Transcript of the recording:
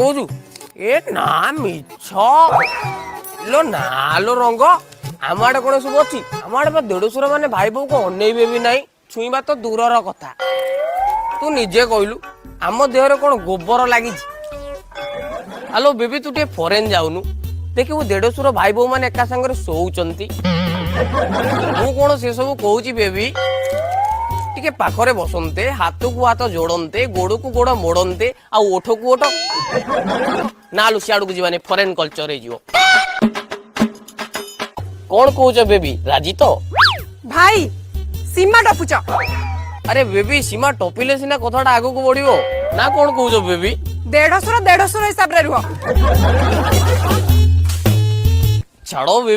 କହୁଛୁ ଏ ନା ମିଛ लो ना लो रंग आम आड़े कौन सब अच्छी आम आड़े देढ़शुर मैंने भाई बोऊ को अनेबे भी नहीं छुईबा तो दूरर कथा तू निजे कहलु आम देहरे कौन गोबर लगी हेलो बेबी तू टे फरेन जाऊनु देखिए देढ़शुर भाई बोऊ मैंने एका संगे शोचंती मु कौन से सब कहूची बेबी टिके पाखरे बसंते हाथ को हाथ जोड़ते गोड़ को गोड़ मोड़ते आ ओठ को ओठ ना लु सियाड़ को जीवानी फरेन कल्चर हो कौन कौच बेबी राजी तो भाई सीमा टपुच अरे बेबी सीमा टपिले सिना कथाटा आगो को बढ़ियो ना कौन कौच बेबी देढ़शुर हिसाब रे रुह छाड़ो